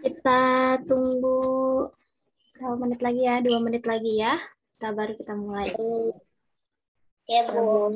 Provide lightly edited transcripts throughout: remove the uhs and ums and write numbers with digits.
Kita tunggu berapa menit lagi ya? 2 menit lagi ya. Baru kita mulai. Ya, Bu.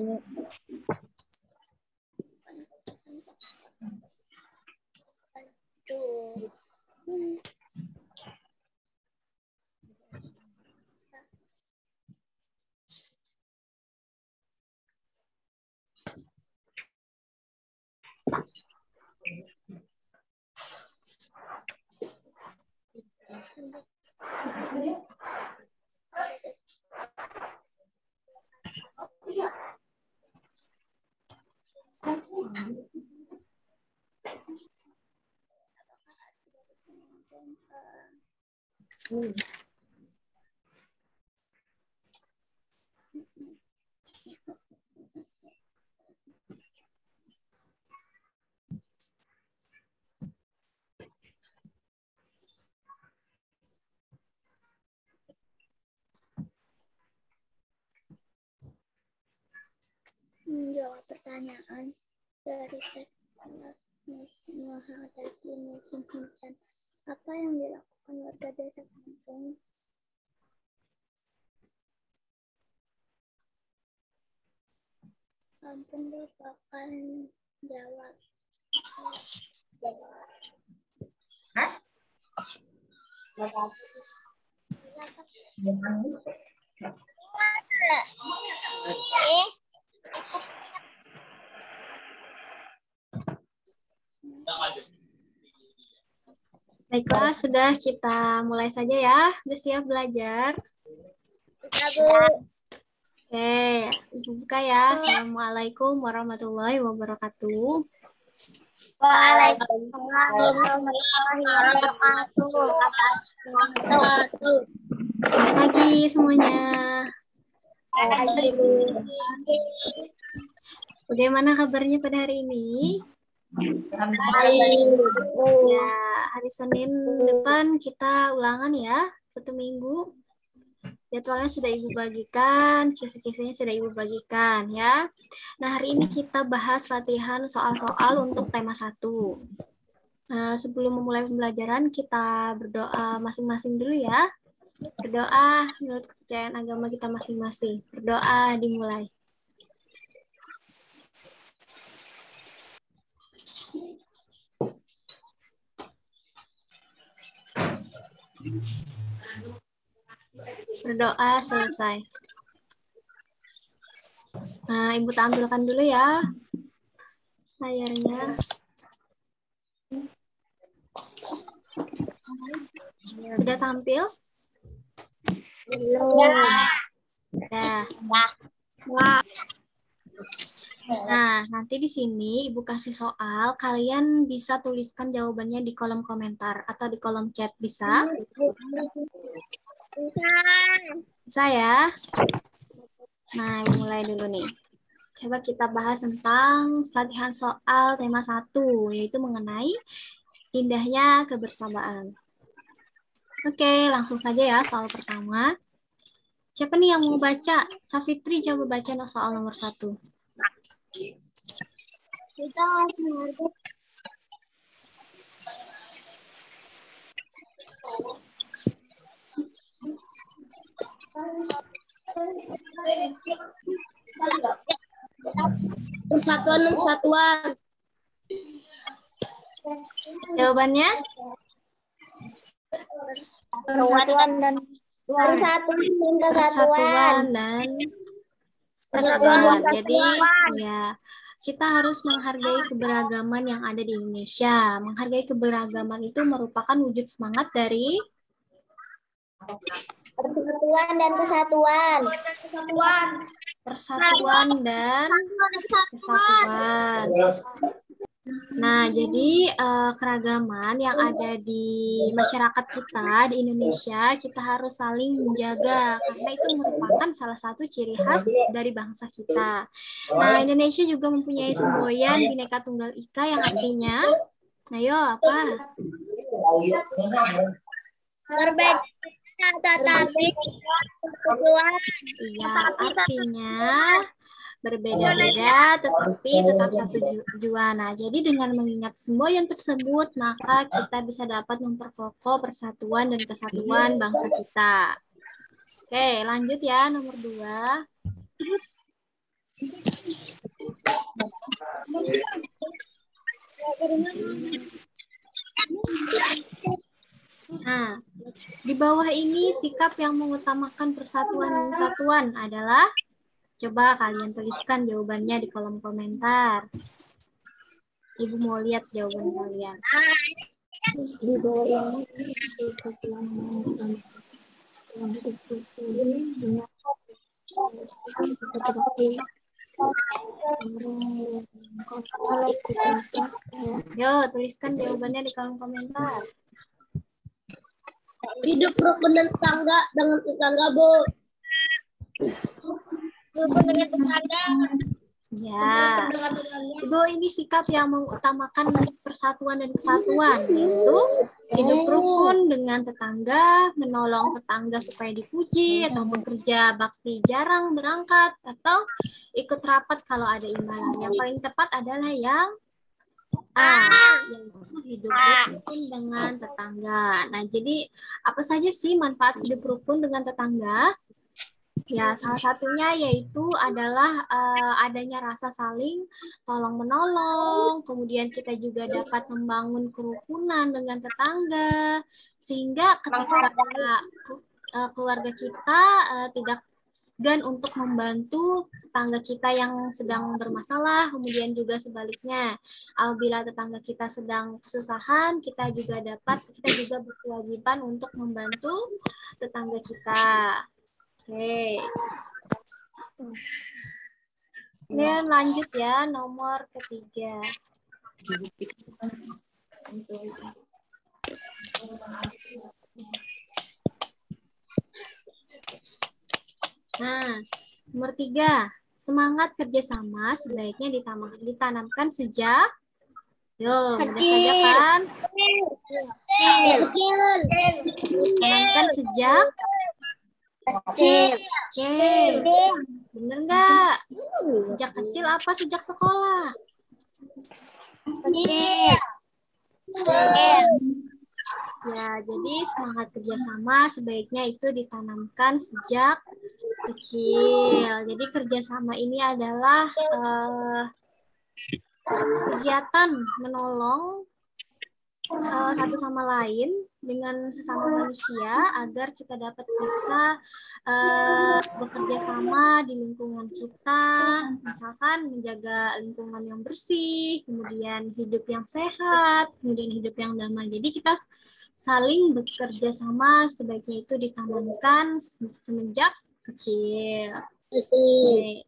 Menjawab pertanyaan dari menghadapi musim hujan. Apa yang dilakukan warga desa kampung? Kampung merupakan jawab. Hah? Baiklah, sudah kita mulai saja ya. Sudah siap belajar? Oke, buka ya. Assalamualaikum warahmatullahi wabarakatuh. Waalaikumsalam warahmatullahi wabarakatuh. Selamat pagi semuanya. Bagaimana kabarnya pada hari ini? Ya, hari Senin depan kita ulangan ya, 1 minggu. Jadwalnya sudah Ibu bagikan, kisi-kisinya sudah Ibu bagikan ya. Nah, hari ini kita bahas latihan soal-soal untuk tema 1. Nah, sebelum memulai pembelajaran, kita berdoa masing-masing dulu ya. Berdoa menurut kepercayaan agama kita masing-masing. Berdoa dimulai. Berdoa selesai. Nah, Ibu tampilkan dulu ya layarnya. Sudah tampil? Belum. Ya. Nah, nanti di sini Ibu kasih soal, kalian bisa tuliskan jawabannya di kolom komentar atau di kolom chat, bisa? Bisa ya? Nah, mulai dulu nih. Coba kita bahas tentang latihan soal tema 1, yaitu mengenai indahnya kebersamaan. Oke, langsung saja ya soal pertama. Siapa nih yang mau baca? Safitri coba baca soal nomor 1. Kita harus persatuan dan kesatuan. Jawabannya? Persatuan dan Persatuan dan kesatuan. Jadi ya, kita harus menghargai keberagaman yang ada di Indonesia. Menghargai keberagaman itu merupakan wujud semangat dari persatuan dan kesatuan. Persatuan dan kesatuan. Nah, jadi keragaman yang ada di masyarakat kita di Indonesia, kita harus saling menjaga karena itu merupakan salah satu ciri khas dari bangsa kita. Nah, Indonesia juga mempunyai semboyan Bhinneka Tunggal Ika yang artinya, ayo apa? Berbeda tetapi persatuan. Iya, artinya berbeda-beda tetapi tetap satu tujuan. Nah, jadi dengan mengingat semua yang tersebut, maka kita bisa dapat memperkokoh persatuan dan kesatuan bangsa kita. Oke, lanjut ya, nomor 2. Nah, di bawah ini sikap yang mengutamakan persatuan dan kesatuan adalah, coba kalian tuliskan jawabannya di kolom komentar. Ibu mau lihat jawaban kalian. Di bawah ini sikap yang Yo, tuliskan jawabannya di kolom komentar. hidup rukun dan tetangga dengan tetangga, Bu. Rukun dengan tetangga. Ya, Ibu, ini sikap yang mengutamakan persatuan dan kesatuan, yaitu hidup rukun dengan tetangga, menolong tetangga supaya dipuji, atau bekerja bakti jarang berangkat, atau ikut rapat kalau ada imbalan. Yang paling tepat adalah yang A, yaitu hidup rukun dengan tetangga. Nah, jadi apa saja sih manfaat hidup rukun dengan tetangga? Ya, salah satunya yaitu adalah adanya rasa saling tolong-menolong, kemudian kita juga dapat membangun kerukunan dengan tetangga, sehingga ketika keluarga kita tidak segan untuk membantu tetangga kita yang sedang bermasalah, kemudian juga sebaliknya, apabila tetangga kita sedang kesusahan, kita juga berkewajiban untuk membantu tetangga kita. Oke. Kemudian lanjut ya, nomor ketiga. Nah, nomor 3. Semangat kerjasama sebaiknya ditanamkan sejak, yo, mudah saja kan? Ditanamkan sejak kecil. Bener nggak? Sejak kecil apa sejak sekolah? Ya, jadi semangat kerjasama sebaiknya itu ditanamkan sejak kecil. Jadi kerjasama ini adalah kegiatan menolong satu sama lain dengan sesama manusia agar kita dapat bisa bekerja sama di lingkungan kita, misalkan menjaga lingkungan yang bersih, kemudian hidup yang sehat, kemudian hidup yang damai. Jadi kita saling bekerja sama sebaiknya itu ditanamkan semenjak kecil. Oke.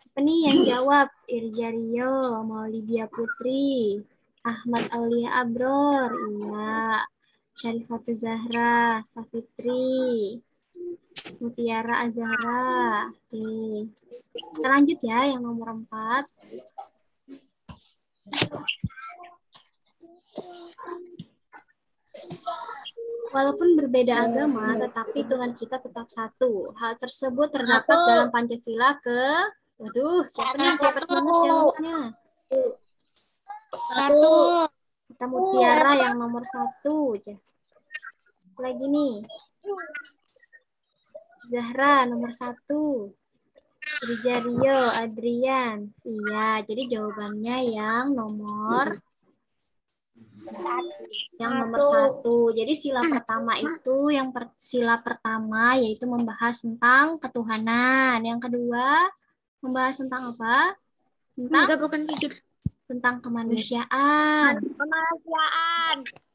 Apa nih yang jawab? Irja Rio, Maulidia Putri, Ahmad Aulia Abror, iya. Syarifatul Zahra, Safitri, Mutiara Azhara. Oke. Kita lanjut ya yang nomor 4. Walaupun berbeda agama, tetapi Tuhan kita tetap satu. Hal tersebut terdapat dalam Pancasila waduh, siapa nih yang cepet banget jawabnya? 1. Kita Mutiara yang nomor 1. Lagi nih. Zahra nomor 1. Irja Rio, Adrian. Iya, jadi jawabannya yang nomor 1. Jadi sila pertama itu sila pertama yaitu membahas tentang ketuhanan. Yang kedua membahas tentang apa? Tentang kemanusiaan.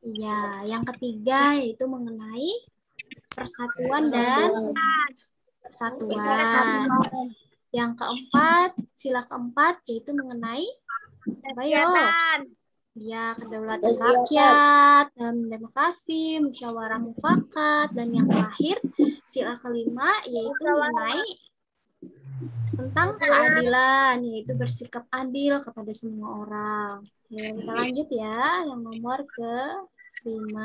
Iya, yang ketiga yaitu mengenai persatuan dan persatuan. Yang keempat, sila keempat yaitu mengenai apa yo? Ya, kedaulatan rakyat, demokrasi, musyawarah mufakat, dan yang terakhir sila kelima yaitu mengenai tentang keadilan, yaitu bersikap adil kepada semua orang. Ya, kita lanjut ya, yang nomor ke-5.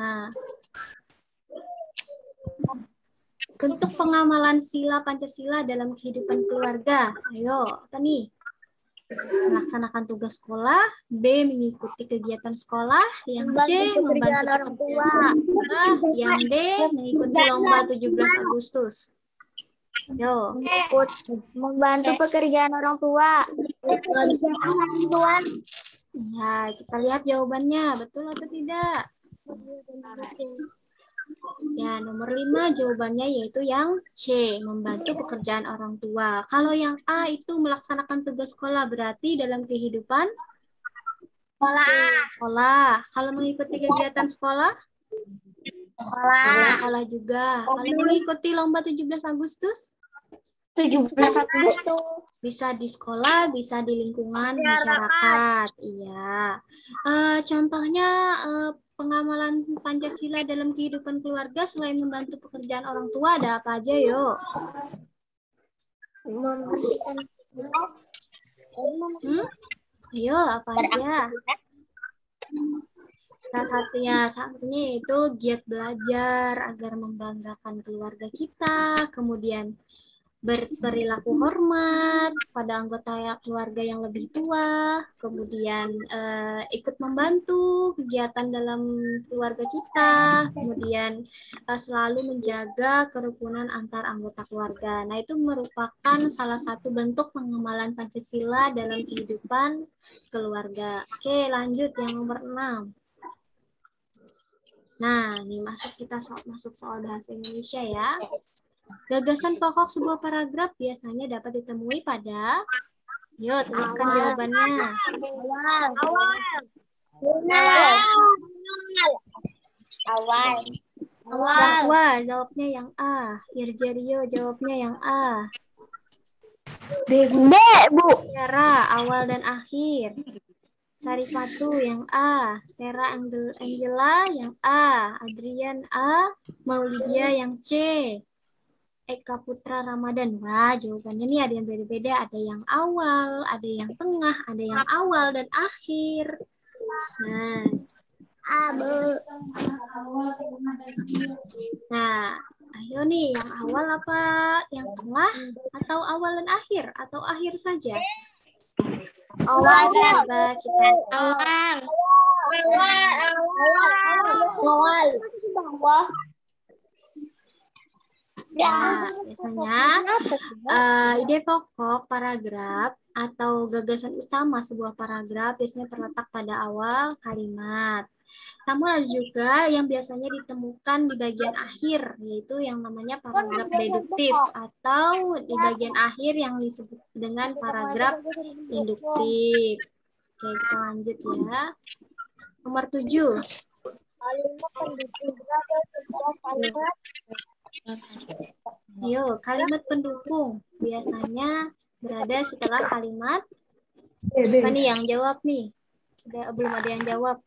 Bentuk pengamalan sila Pancasila dalam kehidupan keluarga. Ayo, apa nih? Melaksanakan tugas sekolah, B. Mengikuti kegiatan sekolah, yang C. Membantu orang tua. sekolah, yang D. Mengikuti lomba 17 Agustus. Yo. Membantu pekerjaan orang tua. Ya, kita lihat jawabannya. Betul atau tidak? Ya, nomor 5 jawabannya yaitu yang C, membantu pekerjaan orang tua. Kalau yang A itu melaksanakan tugas sekolah, berarti dalam kehidupan sekolah. Kalau mengikuti kegiatan sekolah? Sekolah juga. Kalau mengikuti lomba 17 Agustus? 17 Agustus. Bisa di sekolah, bisa di lingkungan masyarakat. Iya. Contohnya pengamalan Pancasila dalam kehidupan keluarga selain membantu pekerjaan orang tua ada apa aja, yuk? Membersihkan kelas. Ayo, apa aja? Salah satunya itu giat belajar agar membanggakan keluarga kita, kemudian berperilaku hormat pada anggota keluarga yang lebih tua, kemudian ikut membantu kegiatan dalam keluarga kita, kemudian selalu menjaga kerukunan antar anggota keluarga. Nah, itu merupakan salah satu bentuk pengamalan Pancasila dalam kehidupan keluarga. Oke, lanjut yang nomor 6. Nah, ini masuk soal bahasa Indonesia ya. Gagasan pokok sebuah paragraf biasanya dapat ditemui pada, yuk tuliskan jawabannya. Awal. Zahwa jawabnya yang A. Irjerio jawabnya yang A. B, Bu. Tera awal dan akhir. Sarifatu yang A. Tera Angela yang A. Adrian A. Maulidia yang C. Eka Putra Ramadan. Wah, jawabannya nih ada yang beda-beda. Ada yang awal, ada yang tengah, ada yang awal dan akhir. Nah, ayo nih, yang awal apa? Yang tengah atau awal dan akhir? Atau akhir saja? Awal. Coba kita. Awal. Nah, biasanya ide pokok paragraf atau gagasan utama sebuah paragraf biasanya terletak pada awal kalimat. Namun ada juga yang biasanya ditemukan di bagian akhir, yaitu yang namanya paragraf deduktif atau di bagian akhir yang disebut dengan paragraf induktif. Oke, kita lanjut ya. Nomor 7. Kalimat pendukung biasanya berada setelah kalimat. Apa nih yang jawab nih? Belum ada yang jawab.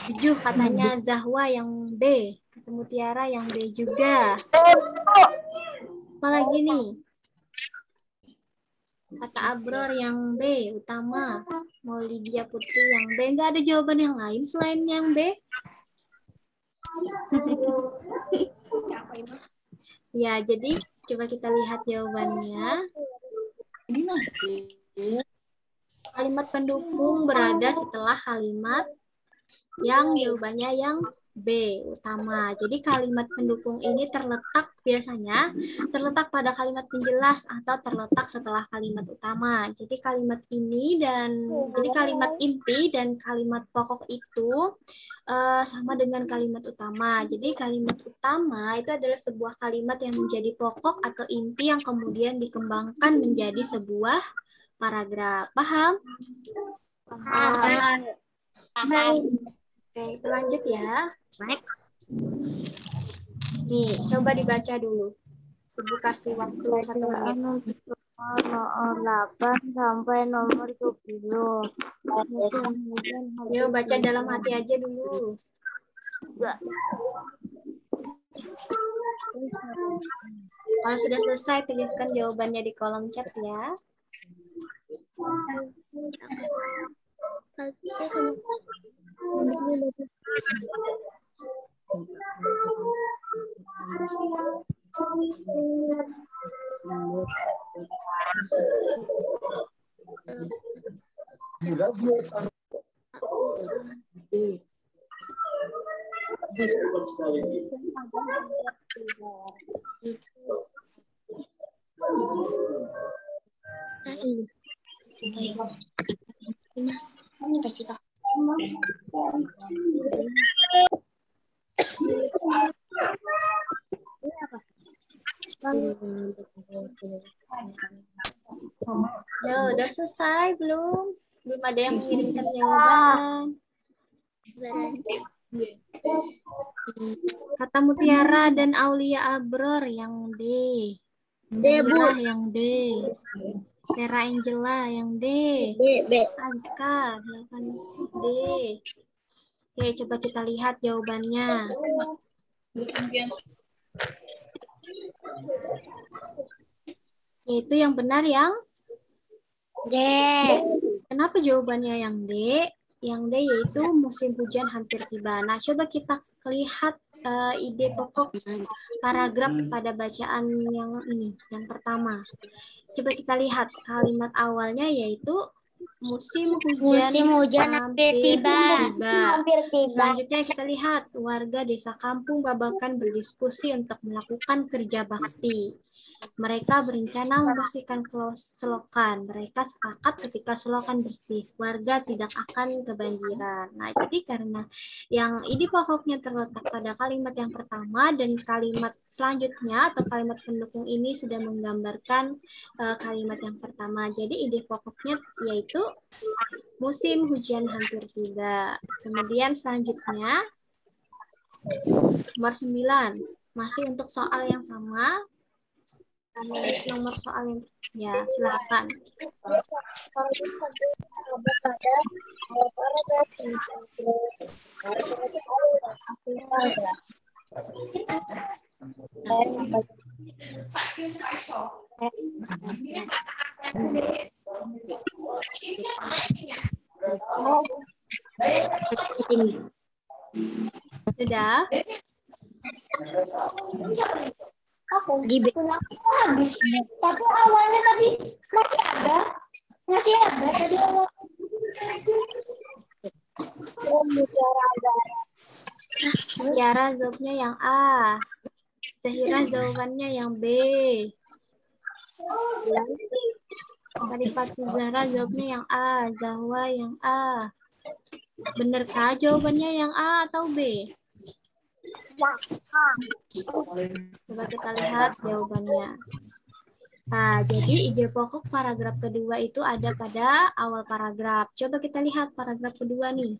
Tujuh katanya Zahwa yang B, ketemu Tiara yang B juga. Apa lagi nih? Kata Abror yang B, utama. Maulidia Putri yang B. Nggak ada jawaban yang lain selain yang B? Ya, jadi coba kita lihat jawabannya. Ini masih. Kalimat pendukung berada setelah kalimat yang jawabannya yang B, utama. Jadi kalimat pendukung ini biasanya terletak pada kalimat penjelas atau terletak setelah kalimat utama. Jadi kalimat inti dan kalimat pokok itu sama dengan kalimat utama. Jadi kalimat utama itu adalah sebuah kalimat yang menjadi pokok atau inti yang kemudian dikembangkan menjadi sebuah paragraf. Paham? Paham. Oke, kita lanjut ya. Nih, coba dibaca dulu. Ibu kasih waktu 1 menit. Nomor 8 sampai nomor 10. Yuk, baca dalam hati aja dulu. Kalau sudah selesai, tuliskan jawabannya di kolom chat ya. Kita sama ini pasti Pak. Ya, udah selesai belum? Belum ada yang mengirimkan jawaban. Kata Mutiara dan Aulia Abror yang D. Zahira yang D. Vera Angela yang D. B. Azkar yang D. Oke, coba kita lihat jawabannya. Yaitu yang benar yang D. Kenapa jawabannya yang D? Yang D yaitu musim hujan hampir tiba. Nah, coba kita lihat ide pokok paragraf pada bacaan yang ini, yang pertama. Coba kita lihat kalimat awalnya yaitu musim hujan hampir tiba. Selanjutnya kita lihat warga desa kampung Babakan berdiskusi untuk melakukan kerja bakti. Mereka berencana membersihkan selokan. Mereka sepakat ketika selokan bersih, warga tidak akan kebanjiran. Nah, jadi karena yang ide pokoknya terletak pada kalimat yang pertama dan kalimat selanjutnya atau kalimat pendukung ini sudah menggambarkan kalimat yang pertama. Jadi ide pokoknya yaitu musim hujan hampir tiba. Kemudian selanjutnya nomor 9 masih untuk soal yang sama. Nomor soal yang ya silakan. Sudah? Habis. Tapi awalnya tadi masih ada tadi awal. Tiara jawabnya yang A. Zahira jawabannya yang B. Sarifatu Zahra jawabnya yang A. Zahwa yang A. Benarkah jawabannya yang A atau B? Coba kita lihat jawabannya. Nah, jadi ide pokok paragraf kedua itu ada pada awal paragraf. Coba kita lihat paragraf kedua nih.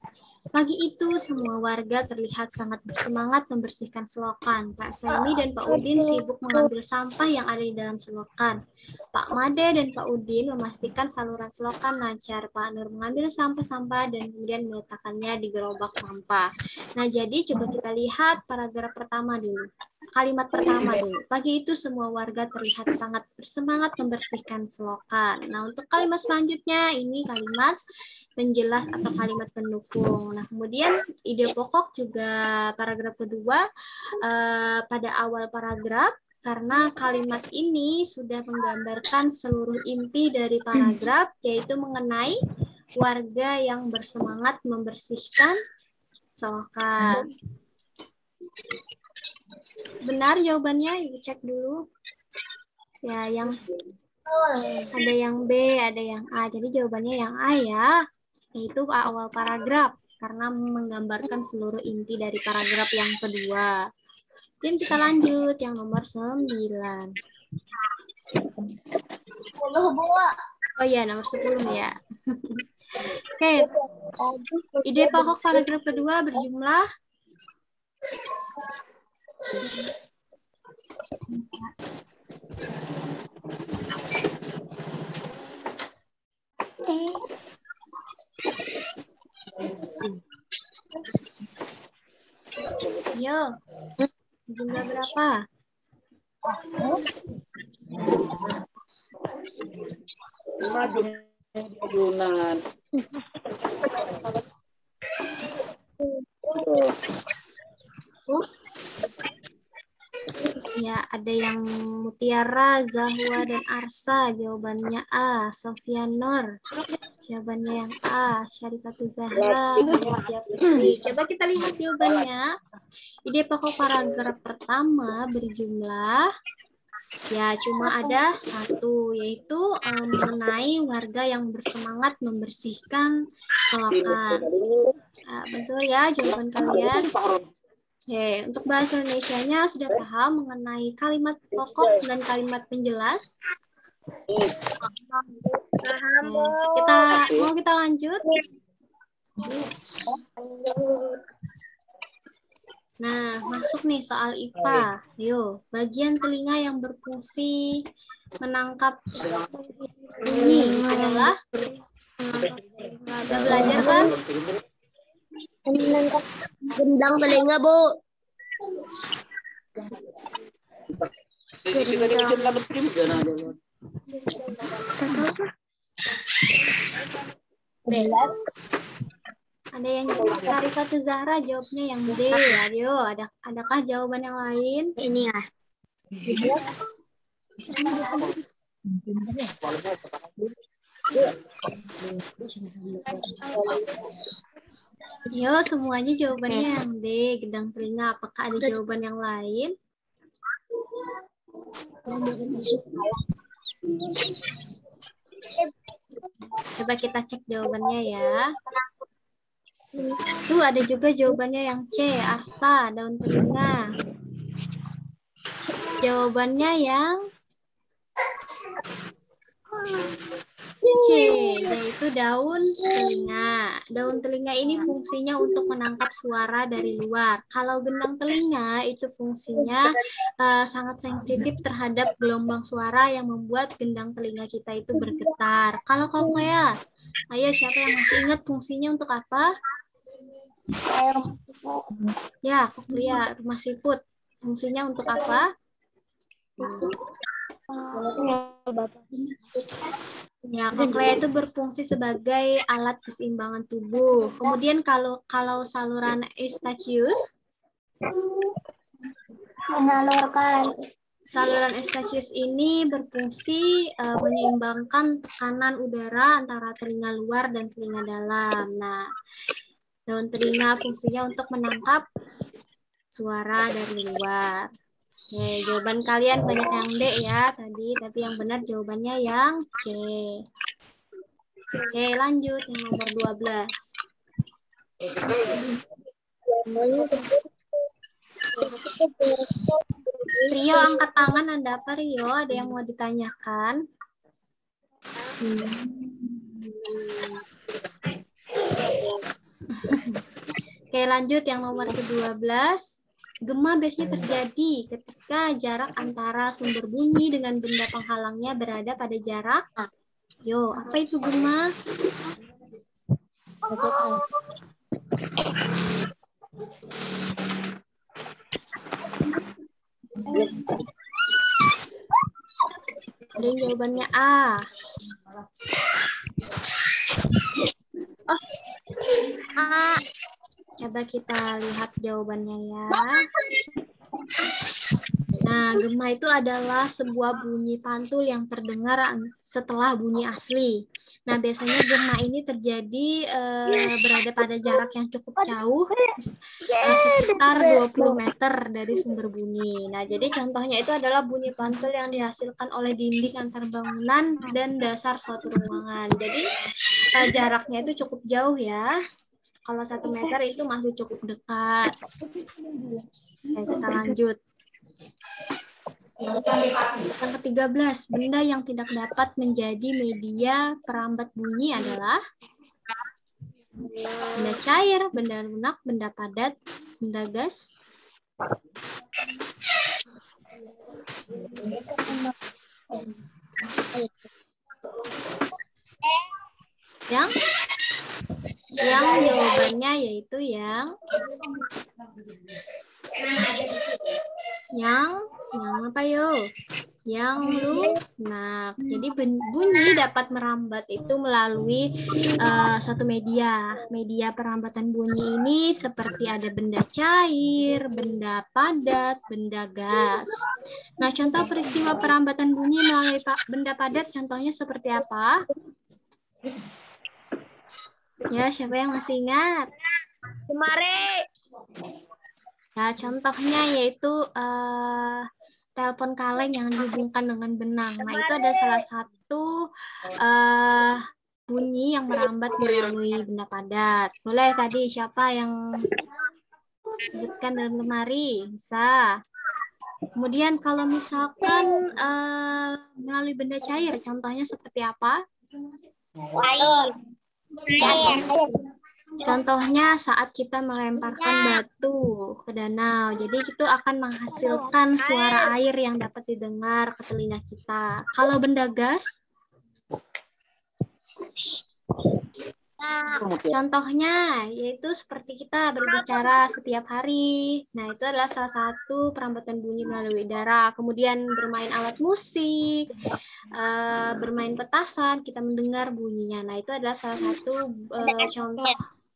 Pagi itu semua warga terlihat sangat bersemangat membersihkan selokan. Pak Semi dan Pak Udin sibuk mengambil sampah yang ada di dalam selokan. Pak Made dan Pak Udin memastikan saluran selokan lancar. Pak Nur mengambil sampah-sampah dan kemudian meletakkannya di gerobak sampah. Nah, jadi coba kita lihat paragraf pertama dulu. Kalimat pertama dulu. Pagi itu semua warga terlihat sangat bersemangat membersihkan selokan. Nah, untuk kalimat selanjutnya ini kalimat penjelas atau kalimat pendukung. Nah, kemudian ide pokok juga paragraf kedua pada awal paragraf karena kalimat ini sudah menggambarkan seluruh inti dari paragraf yaitu mengenai warga yang bersemangat membersihkan selokan. Benar jawabannya, ibu cek dulu. Ya, yang ada yang B, ada yang A. Jadi jawabannya yang A ya, yaitu awal paragraf karena menggambarkan seluruh inti dari paragraf yang kedua. Dan kita lanjut yang nomor 9. Oh iya, nomor 10 ya. Oke. Ide pokok paragraf kedua berjumlah Yo, jumlah berapa? Adunan. Ya, ada yang Mutiara, Zahwa, dan Arsa. Jawabannya A. Sofyan Nur. Jawabannya yang A. Syarifatul Zahra. Mutia Putri. Coba kita lihat jawabannya. Ide pokok paragraf pertama berjumlah, ya cuma ada satu, yaitu mengenai warga yang bersemangat membersihkan selokan. Betul ya jawaban kalian? Oke, untuk bahasa Indonesianya sudah paham mengenai kalimat pokok dan kalimat penjelas? Kita lanjut. Nah, masuk nih soal IPA. Yuk, bagian telinga yang berfungsi menangkap bunyi adalah, udah belajar kan? Menangkap gendang telinga, Bu. Belas. Ada yang Syarifatul Zahra jawabnya yang D. Ayo, adakah jawaban yang lain? Ini ya. Yo, semuanya jawabannya yang D, gendang telinga. Apakah ada jawaban yang lain? Coba kita cek jawabannya ya. Tuh, ada juga jawabannya yang C, Arsa, daun telinga. Jawabannya yang C, yaitu daun telinga. Daun telinga ini fungsinya untuk menangkap suara dari luar. Kalau gendang telinga itu fungsinya sangat sensitif terhadap gelombang suara yang membuat gendang telinga kita itu bergetar. Kalau koklear, ayo siapa yang masih ingat fungsinya untuk apa? Ya, koklear, rumah siput. Fungsinya untuk apa? Ya, koklea itu berfungsi sebagai alat keseimbangan tubuh. Kemudian kalau saluran Eustachius, Menalurkan. saluran Eustachius ini berfungsi menyeimbangkan tekanan udara antara telinga luar dan telinga dalam. Nah, daun telinga fungsinya untuk menangkap suara dari luar. Oke, jawaban kalian banyak yang D ya tadi, tapi yang benar jawabannya yang C. Oke, lanjut yang nomor 12. Rio, angkat tangan. Ada apa, Rio? Ada yang mau ditanyakan? Oke, lanjut yang nomor ke-12. Gema biasanya terjadi ketika jarak antara sumber bunyi dengan benda penghalangnya berada pada jarak. Yo, apa itu gema? Ada yang jawabannya A. A. Coba kita lihat jawabannya ya. Nah, gema itu adalah sebuah bunyi pantul yang terdengar setelah bunyi asli. Nah, biasanya gema ini terjadi berada pada jarak yang cukup jauh, sekitar 20 meter dari sumber bunyi. Nah, jadi contohnya itu adalah bunyi pantul yang dihasilkan oleh dinding antar bangunan dan dasar suatu ruangan. Jadi, jaraknya itu cukup jauh ya. Kalau 1 meter itu masih cukup dekat. Oke, kita lanjut. Yang ke-13, benda yang tidak dapat menjadi media perambat bunyi adalah benda cair, benda lunak, benda padat, benda gas. Yang jawabannya yaitu yang apa yo? yang lunak. Jadi bunyi dapat merambat itu melalui suatu media. Media perambatan bunyi ini seperti ada benda cair, benda padat, benda gas. Nah, contoh peristiwa perambatan bunyi melalui benda padat contohnya seperti apa? Ya, siapa yang masih ingat? Kemari. Ya, contohnya yaitu telepon kaleng yang dihubungkan dengan benang. Nah, itu ada salah satu bunyi yang merambat melalui benda padat. Boleh tadi siapa yang sebutkan dalam lemari? Bisa. Kemudian kalau misalkan melalui benda cair, contohnya seperti apa? Contohnya saat kita melemparkan batu ke danau. Jadi itu akan menghasilkan suara air yang dapat didengar ke telinga kita. Kalau benda gas, contohnya yaitu seperti kita berbicara setiap hari. Nah, itu adalah salah satu perambatan bunyi melalui udara. Kemudian bermain alat musik, bermain petasan, kita mendengar bunyinya. Nah, itu adalah salah satu contoh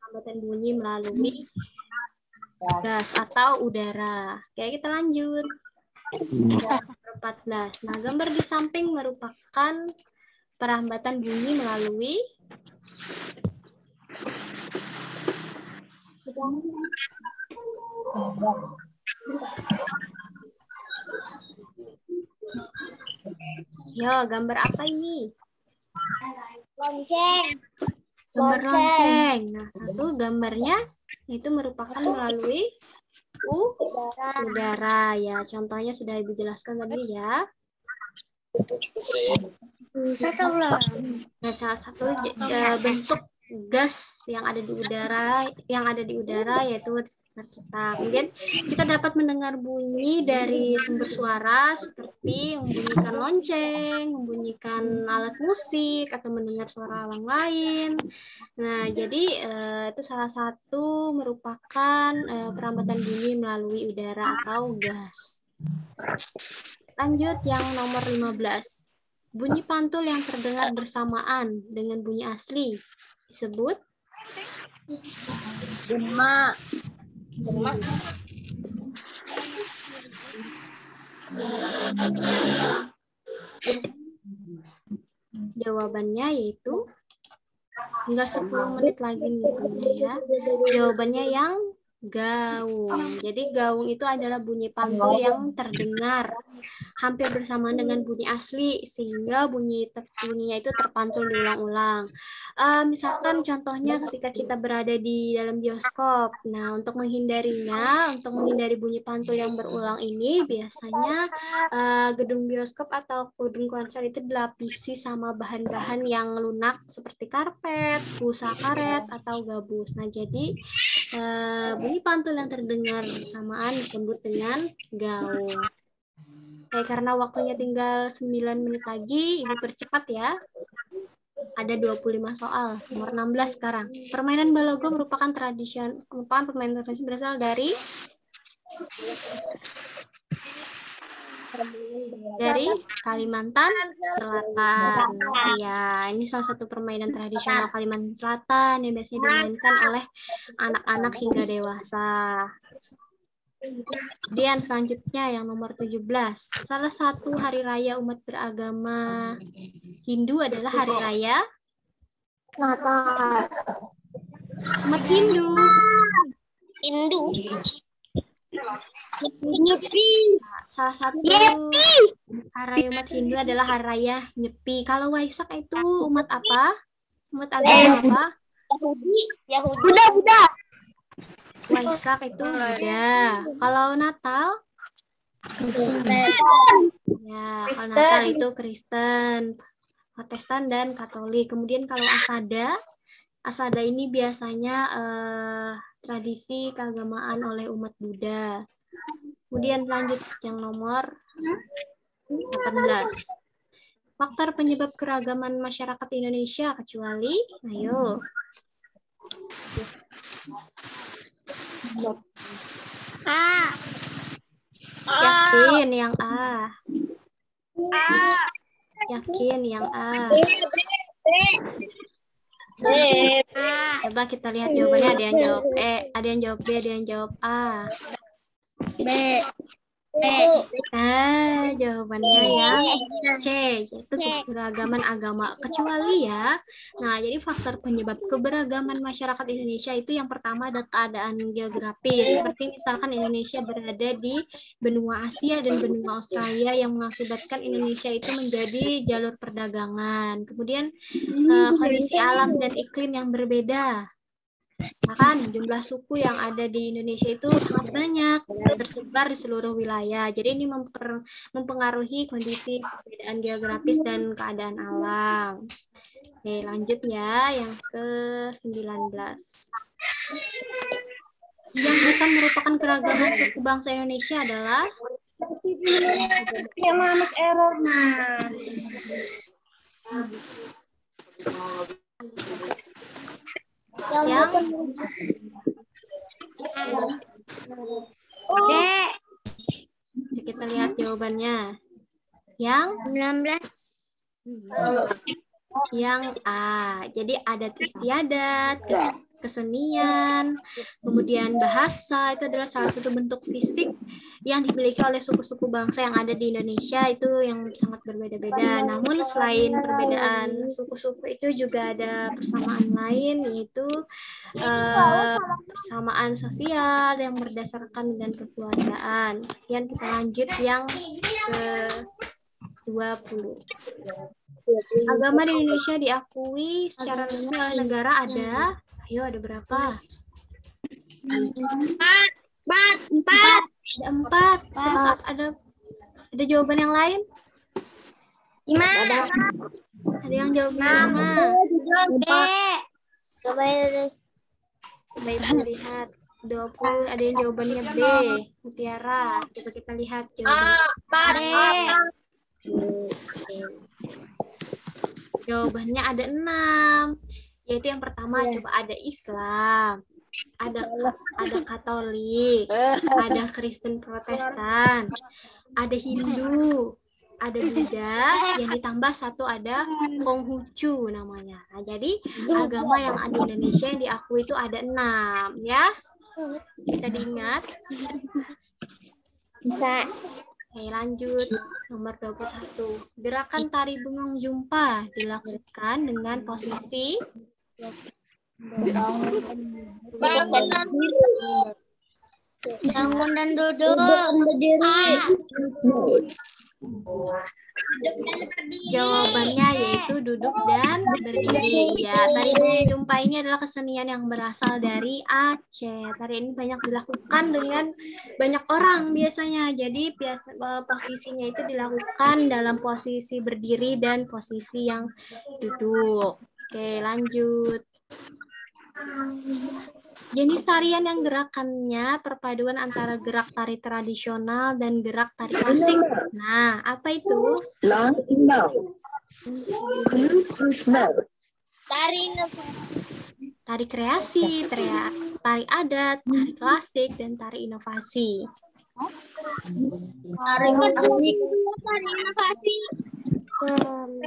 perambatan bunyi melalui gas atau udara. Oke, kita lanjut. 14. Nah, gambar di samping merupakan perambatan bunyi melalui Yo, gambar apa ini? Lonceng. Gambar lonceng. Nah, satu gambarnya itu merupakan melalui udara ya. Contohnya sudah Ibu jelaskan tadi ya. Bisa lah. Nah, salah satu bentuk gas yang ada di udara yaitu di sekitar kita. Kemudian kita dapat mendengar bunyi dari sumber suara seperti membunyikan lonceng, membunyikan alat musik atau mendengar suara orang lain. Nah, jadi itu salah satu merupakan perambatan bunyi melalui udara atau gas. Lanjut yang nomor 15. Bunyi pantul yang terdengar bersamaan dengan bunyi asli disebut Gema. Jawabannya yaitu tinggal 10 menit lagi nih sebenarnya ya. Jawabannya yang gaung. Jadi gaung itu adalah bunyi pantul yang terdengar hampir bersamaan dengan bunyi asli sehingga bunyinya itu terpantul diulang-ulang. Misalkan contohnya ketika kita berada di dalam bioskop. Nah, untuk menghindari bunyi pantul yang berulang ini biasanya gedung bioskop atau gedung konser itu dilapisi sama bahan-bahan yang lunak seperti karpet, busa karet atau gabus. Nah, jadi bunyi pantul yang terdengar bersamaan disebut dengan gaung. Karena waktunya tinggal 9 menit lagi, Ibu percepat ya. Ada 25 soal, nomor 16 sekarang. Permainan balogo merupakan permainan tradisi berasal dari Kalimantan Selatan. Ya, ini salah satu permainan tradisional Kalimantan Selatan yang biasanya dimainkan oleh anak-anak hingga dewasa. Kemudian selanjutnya yang nomor 17. Salah satu hari raya umat beragama Hindu adalah hari raya Natal. umat Hindu. Nyepi. Salah satu hari raya umat Hindu adalah hari raya Nyepi. Kalau Waisak itu umat apa? Umat agama apa? Yahudi. Buddha. Waisak itu Buddha. Kalau Natal? Ya, kalau Natal itu Kristen, Protestan dan Katolik. Kemudian kalau Asada ini biasanya tradisi keagamaan oleh umat Buddha. Kemudian lanjut yang nomor 18. Faktor penyebab keragaman masyarakat Indonesia kecuali, ayo. Yakin yang A. Yakin yang A. Coba kita lihat jawabannya. Ada yang jawab E, ada yang jawab B, ada yang jawab A. Jawabannya yang C, yaitu keberagaman agama. Kecuali ya. Nah, jadi faktor penyebab keberagaman masyarakat Indonesia itu yang pertama ada keadaan geografis. Seperti misalkan Indonesia berada di benua Asia dan benua Australia yang mengakibatkan Indonesia itu menjadi jalur perdagangan. Kemudian kondisi alam dan iklim yang berbeda. Bahkan jumlah suku yang ada di Indonesia itu sangat banyak, tersebar di seluruh wilayah. Jadi ini mempengaruhi kondisi perbedaan geografis dan keadaan alam. Oke, lanjut ya, yang ke-19. Yang bukan merupakan keragaman suku bangsa Indonesia adalah Ya, Mas error, yang kita lihat jawabannya. Yang 19. Yang A. Jadi adat istiadat, kesenian, kemudian bahasa itu adalah salah satu bentuk fisik yang dimiliki oleh suku-suku bangsa yang ada di Indonesia itu yang sangat berbeda-beda. Namun selain perbedaan suku-suku itu juga ada persamaan lain, yaitu persamaan sosial yang berdasarkan dengan kekeluargaan. Kemudian kita lanjut yang ke-20. Agama di Indonesia diakui secara resmi oleh negara ada, ayo ada berapa? 4. Ada 4. Terus ada jawaban yang lain? 5. Ada yang jawab 5. Coba Ibu lihat 20. Ada yang jawabannya B. Mutiara. Coba kita lihat jawabannya. Jawabannya ada 6. Yaitu yang pertama coba ada Islam, ada Katolik, ada Kristen Protestan, ada Hindu, ada Buddha, yang ditambah satu ada Konghucu namanya. Nah, jadi agama yang ada di Indonesia yang diakui itu ada 6 ya. Bisa diingat? Bisa. Oke, lanjut. Nomor 21. Gerakan tari bengong jumpa dilakukan dengan posisi bangun dan duduk. Berdiri. Jawabannya yaitu duduk dan berdiri. Ya, tari bengong jumpa ini adalah kesenian yang berasal dari Aceh. Tari ini banyak dilakukan dengan banyak orang biasanya. Jadi posisinya itu dilakukan dalam posisi berdiri dan posisi yang duduk. Oke, lanjut. Jenis tarian yang gerakannya perpaduan antara gerak tari tradisional dan gerak tari klasik. Nah, apa itu? Tari kreasi, tari adat, tari klasik, dan tari inovasi. Tari inovasi.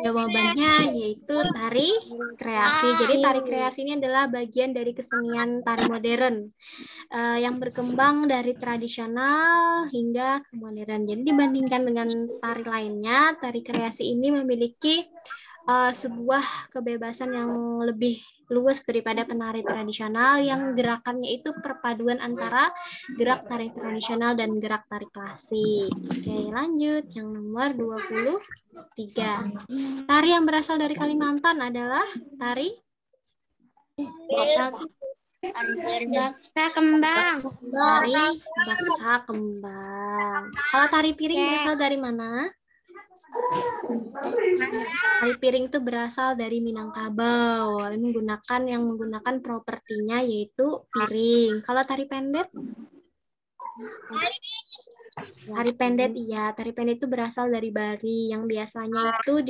Jawabannya yaitu tari kreasi. Jadi tari kreasi ini adalah bagian dari kesenian tari modern yang berkembang dari tradisional hingga ke modern. Jadi dibandingkan dengan tari lainnya, tari kreasi ini memiliki sebuah kebebasan yang lebih luas daripada penari tradisional yang gerakannya itu perpaduan antara gerak tari tradisional dan gerak tari klasik. Oke, lanjut yang nomor 23. Tari yang berasal dari Kalimantan adalah tari Daksa kembang. Tari daksa kembang. Kalau tari piring berasal dari mana? Tari piring itu berasal dari Minangkabau, menggunakan propertinya yaitu piring. Kalau tari pendet? Tari pendet itu berasal dari Bali yang biasanya itu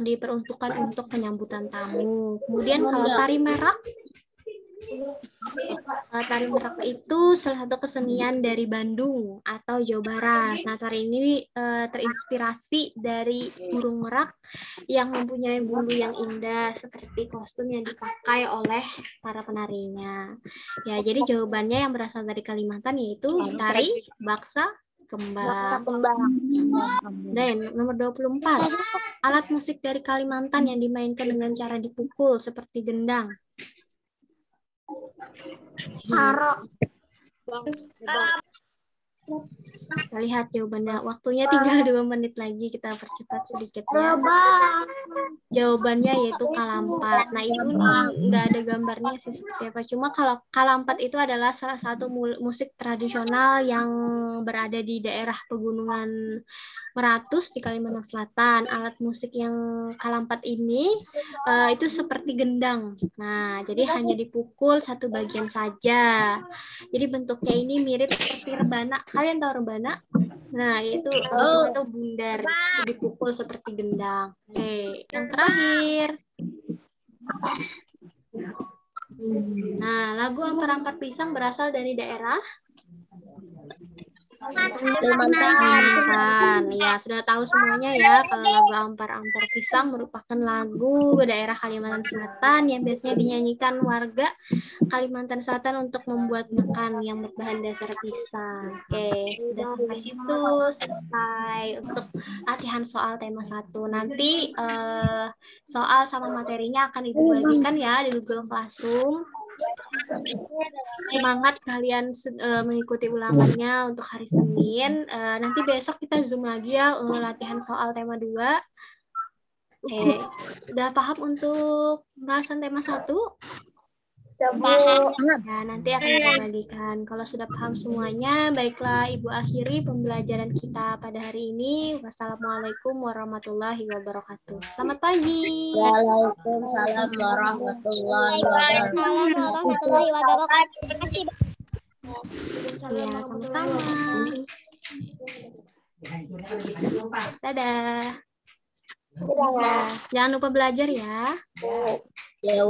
diperuntukkan untuk penyambutan tamu. Kemudian kalau tari merak? Tari merak itu salah satu kesenian dari Bandung atau Jawa Barat. Nah, tari ini terinspirasi dari burung merak yang mempunyai bulu yang indah seperti kostum yang dipakai oleh para penarinya. Ya, jadi jawabannya yang berasal dari Kalimantan yaitu tari baksa kembang. Dan nomor 24, alat musik dari Kalimantan yang dimainkan dengan cara dipukul seperti gendang. Sarok. Kita lihat jawabannya. Waktunya tinggal 2 menit lagi. Kita percepat sedikit ya. Jawabannya yaitu kalampat. Nah, Ibu nggak ada gambarnya sih seperti apa. Cuma kalau kalampat itu adalah salah satu musik tradisional yang berada di daerah pegunungan Meratus di Kalimantan Selatan. Alat musik yang kalampat ini itu seperti gendang. Nah, jadi hanya dipukul satu bagian saja. Jadi bentuknya ini mirip seperti rebana. Kalian tahu rebana? Nah, itu bentuknya bundar, dipukul seperti gendang. Oke, yang terakhir. Nah, lagu Ampar-Ampar Pisang berasal dari daerah Kalimantan. Ya, sudah tahu semuanya ya kalau lagu Ampar-Ampar Pisang merupakan lagu daerah Kalimantan Selatan yang biasanya dinyanyikan warga Kalimantan Selatan untuk membuat makan yang berbahan dasar pisang. Oke, sudah sampai situ selesai untuk latihan soal tema 1. Nanti soal sama materinya akan dibagikan ya di Google Classroom. Semangat kalian mengikuti ulangannya untuk hari Senin. Nanti besok kita Zoom lagi ya latihan soal tema 2. Oke, udah paham untuk bahasan tema 1? Ya, nanti akan kita bagikan. Kalau sudah paham semuanya, baiklah Ibu akhiri pembelajaran kita pada hari ini. Wassalamualaikum warahmatullahi wabarakatuh. Selamat pagi. Waalaikumsalam warahmatullahi wabarakatuh. Terima kasih. Ya, sama-sama. Dadah. Jangan lupa belajar ya. Ya,